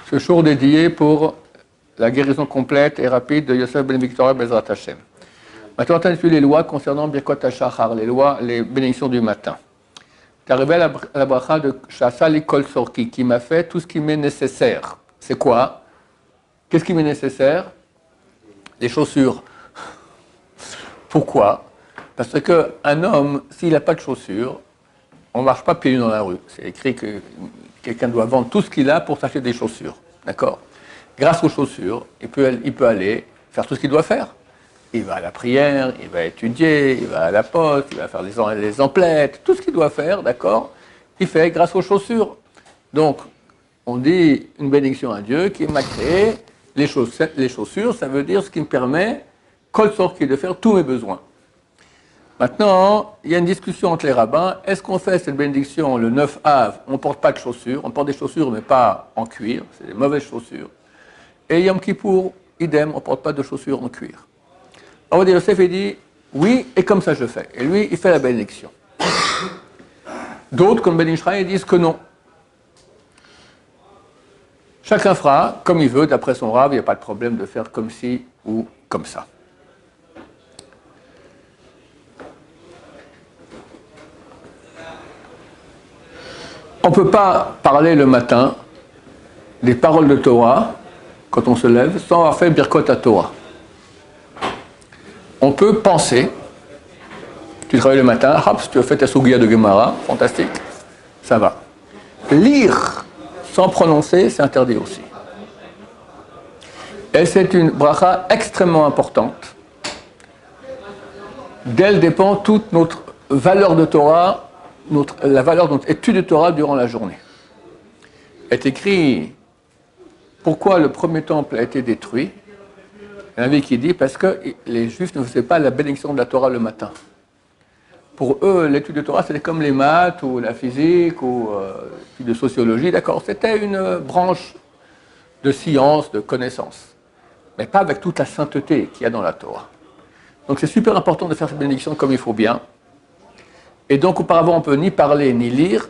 ce jour dédié pour la guérison complète et rapide de Yosef ben Victoria Bezrat Hashem. Maintenant, on a étudié les lois concernant Birkot HaShachar, les bénédictions du matin. Tu es arrivé à la bracha de Shasali Kol Sorki, qui m'a fait tout ce qui m'est nécessaire. C'est quoi? Qu'est-ce qui m'est nécessaire? Les chaussures. Pourquoi? Parce qu'un homme, s'il n'a pas de chaussures, on ne marche pas pieds nus dans la rue. C'est écrit que quelqu'un doit vendre tout ce qu'il a pour s'acheter des chaussures. D'accord? Grâce aux chaussures, il peut aller faire tout ce qu'il doit faire. Il va à la prière, il va étudier, il va à la poste, il va faire les emplettes, tout ce qu'il doit faire, d'accord? Il fait grâce aux chaussures. Donc, on dit une bénédiction à Dieu qui m'a créé les chaussures, ça veut dire ce qui me permet, Kol Sorki, de faire tous mes besoins. Maintenant, il y a une discussion entre les rabbins. Est-ce qu'on fait cette bénédiction le 9 Av? On ne porte pas de chaussures. On porte des chaussures, mais pas en cuir. C'est des mauvaises chaussures. Et Yom Kippour, idem, on ne porte pas de chaussures en cuir. Alors Yosef, il dit, oui, et comme ça je fais. Et lui, il fait la bénédiction. D'autres, comme Ben Ishraï, disent que non. Chacun fera comme il veut, d'après son rab, il n'y a pas de problème de faire comme ci ou comme ça. On ne peut pas parler le matin des paroles de Torah, quand on se lève, sans avoir fait Birkot HaTorah. On peut penser, tu travailles le matin, tu as fait ta Sugia de Gemara, fantastique, ça va. Lire sans prononcer, c'est interdit aussi. Et c'est une bracha extrêmement importante. D'elle dépend toute notre valeur de Torah, la valeur de notre étude de Torah durant la journée. Il est écrit pourquoi le premier temple a été détruit. Il y a un avis qui dit parce que les Juifs ne faisaient pas la bénédiction de la Torah le matin. Pour eux, l'étude de Torah, c'était comme les maths ou la physique ou de sociologie, d'accord? C'était une branche de science, de connaissance, mais pas avec toute la sainteté qu'il y a dans la Torah. Donc c'est super important de faire cette bénédiction comme il faut bien. Et donc auparavant, on ne peut ni parler ni lire.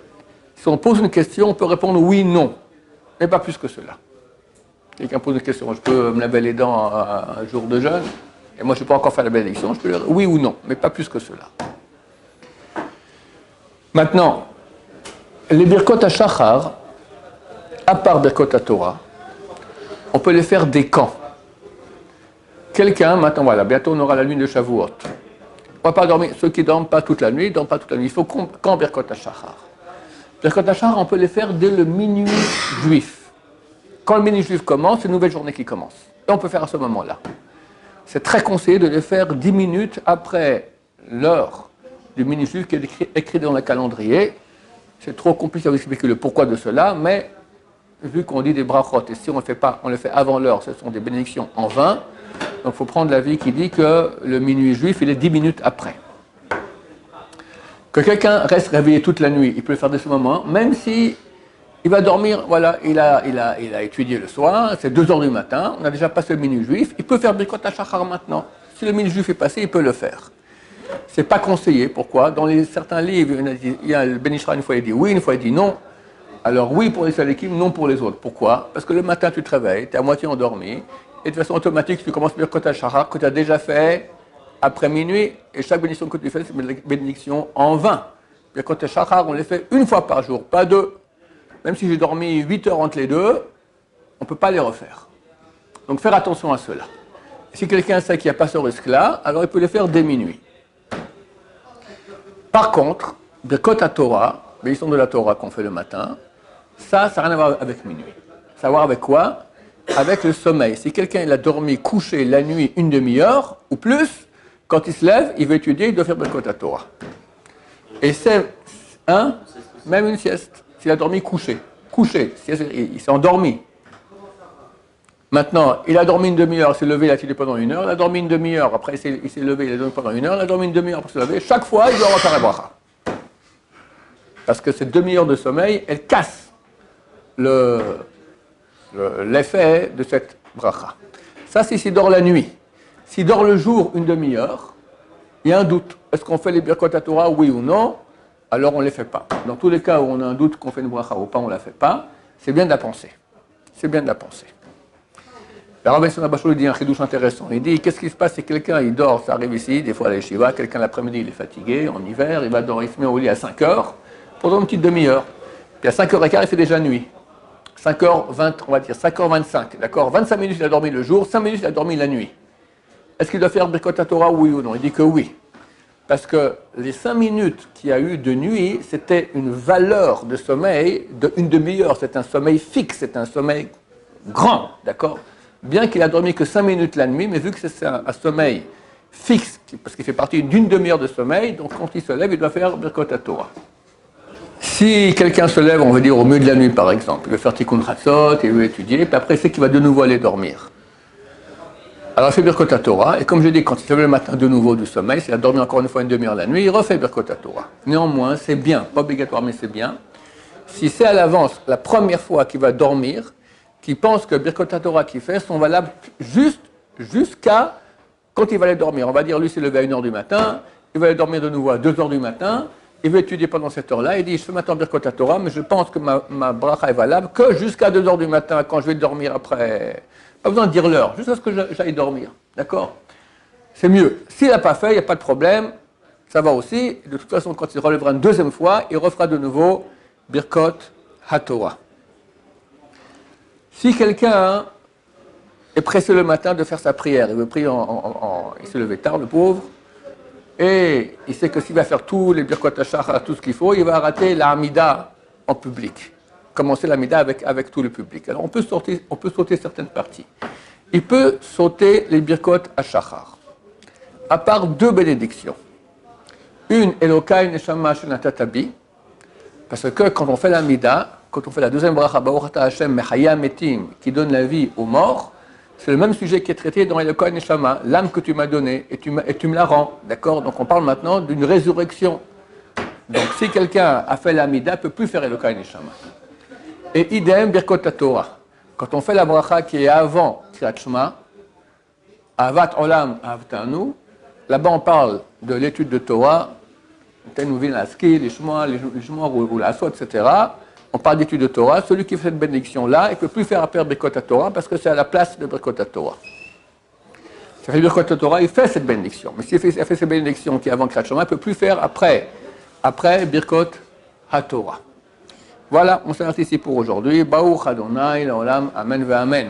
Si on pose une question, on peut répondre oui, non, mais pas plus que cela. Quelqu'un pose une question, je peux me laver les dents un jour de jeûne, et moi je ne peux pas encore faire la bénédiction, je peux dire oui ou non, mais pas plus que cela. Maintenant, les Birkot HaShachar, à part Birkot HaTorah, on peut les faire des camps. Quelqu'un, maintenant voilà, bientôt on aura la nuit de Shavuot. On ne va pas dormir, ceux qui ne dorment pas toute la nuit, ils ne dorment pas toute la nuit. Il faut camp Birkot HaShachar. Birkot HaShachar, on peut les faire dès le minuit juif. Quand le minuit juif commence, c'est une nouvelle journée qui commence. Et on peut faire à ce moment-là. C'est très conseillé de les faire 10 minutes après l'heure du minuit juif qui est écrit dans le calendrier. C'est trop compliqué à vous expliquer le pourquoi de cela, mais vu qu'on dit des brachot, et si on ne le fait pas, on le fait avant l'heure, ce sont des bénédictions en vain. Donc il faut prendre l'avis qui dit que le minuit juif, il est 10 minutes après. Que quelqu'un reste réveillé toute la nuit, il peut le faire dès ce moment, même si il va dormir, voilà, il a étudié le soir, c'est 2h du matin, on a déjà passé le minuit juif, il peut faire Birkot HaShachar maintenant. Si le minuit juif est passé, il peut le faire. C'est pas conseillé, pourquoi? Dans certains livres, il y a le Ben Ishraï, une fois il dit oui, une fois il dit non. Alors oui pour les Salikim, non pour les autres. Pourquoi? Parce que le matin tu te réveilles, tu es à moitié endormi, et de façon automatique tu commences Birkot HaShachar que tu as déjà fait après minuit, et chaque bénédiction que tu fais, c'est une bénédiction en vain. Birkot HaShachar, on les fait une fois par jour, pas deux. Même si j'ai dormi 8 heures entre les deux, on ne peut pas les refaire. Donc faire attention à cela. Si quelqu'un sait qu'il n'y a pas ce risque-là, alors il peut les faire dès minuit. Par contre, Birkot HaTorah, bénédiction de la Torah qu'on fait le matin, ça n'a rien à voir avec minuit. Ça a à voir avec quoi? Avec le sommeil. Si quelqu'un il a dormi couché la nuit une demi-heure ou plus, quand il se lève, il veut étudier, il doit faire Birkot HaTorah. Et c'est même une sieste. S'il a dormi couché, il s'est endormi. Maintenant, il a dormi une demi-heure, il s'est levé, il a étudié pendant 1 heure, il a dormi une demi-heure, après il s'est levé, il a dormi pendant 1 heure, il a dormi une demi-heure pour se lever. Chaque fois, il doit refaire la bracha. Parce que cette demi-heure de sommeil, elle casse l'effet de cette bracha. Ça, c'est s'il dort la nuit. S'il dort le jour une demi-heure, il y a un doute. Est-ce qu'on fait les Birkot HaTorah, oui ou non? Alors on ne les fait pas. Dans tous les cas où on a un doute qu'on fait une bracha ou pas, on ne la fait pas. C'est bien de la penser. C'est bien de la penser. Le Rabbi Yonah Bachou dit un chidouche intéressant. Il dit, qu'est-ce qui se passe si quelqu'un, il dort, ça arrive ici, des fois à l'Yeshiva, quelqu'un l'après-midi, il est fatigué, en hiver, il va dormir, il se met au lit à 5 heures, pendant une petite demi-heure. Puis à 5h15, il fait déjà nuit. 5h20, on va dire 5h25, d'accord? 25 minutes, il a dormi le jour, 5 minutes, il a dormi la nuit. Est-ce qu'il doit faire Birkot Torah, oui ou non? Il dit que oui. Parce que les 5 minutes qu'il y a eu de nuit, c'était une valeur de sommeil de une demi-heure. C'est un sommeil fixe, c'est un sommeil grand, d'accord? Bien qu'il a dormi que 5 minutes la nuit, mais vu que c'est un sommeil fixe, parce qu'il fait partie d'une demi-heure de sommeil, donc quand il se lève, il doit faire Birkot Torah. Si quelqu'un se lève, on va dire au milieu de la nuit par exemple, il veut faire Tikkun Chatzot, il veut étudier, puis après c'est qu'il va de nouveau aller dormir. Alors il fait Birkot Torah, et comme je dis, quand il se lève le matin de nouveau du sommeil, s'il a dormi encore une fois une demi-heure la nuit, il refait Birkot Torah. Néanmoins, c'est bien, pas obligatoire, mais c'est bien. Si c'est à l'avance, la première fois qu'il va dormir, qu'il pense que Birkot Torah qu'il fait sont valables jusqu'à quand il va aller dormir. On va dire, lui s'est levé à 1h du matin, il va aller dormir de nouveau à 2h du matin, il veut étudier pendant cette heure-là, il dit, je fais maintenant Birkot Torah, mais je pense que ma bracha est valable que jusqu'à 2h du matin, quand je vais dormir après. Pas besoin de dire l'heure, juste à ce que j'aille dormir. D'accord? C'est mieux. S'il n'a pas fait, il n'y a pas de problème, ça va aussi. De toute façon, quand il relèvera une deuxième fois, il refera de nouveau Birkot HaTorah. Si quelqu'un est pressé le matin de faire sa prière, il veut prier il s'est levé tard, le pauvre, et il sait que s'il va faire tous les Birkot HaShachar, tout ce qu'il faut, il va rater la Hamida en public. Commencer la Hamida avec tout le public. Alors on peut sauter certaines parties. Il peut sauter les Birkot HaShachar, à part 2 bénédictions. Une, Elokai Neshama Shenatatabi, parce que quand on fait la Hamida, quand on fait la deuxième bracha, Baruch Ata Hashem Mechaya Metim, qui donne la vie aux morts, c'est le même sujet qui est traité dans Elokai Neshama, l'âme que tu m'as donnée, et tu me la rends. D'accord? Donc on parle maintenant d'une résurrection. Donc si quelqu'un a fait la Hamida, il ne peut plus faire Elokai Neshama. Et idem Birkot Torah. Quand on fait la bracha qui est avant Kriyat Shema, Avat Olam Avtanu, là-bas on parle de l'étude de Torah, Tenuvin Aski, les Shmoa ou la Asot, etc. On parle d'étude de Torah. Celui qui fait cette bénédiction-là, il ne peut plus faire appel Birkot Torah parce que c'est à la place de Birkot Torah. Si il fait Birkot Torah, il fait cette bénédiction. Mais s'il fait cette bénédiction qui est avant Kriyat Shema, il ne peut plus faire après Birkot HaTorah. Voilà, on s'arrête ici pour aujourd'hui. Baruch Adonai, l'Olam, Amen ve Amen.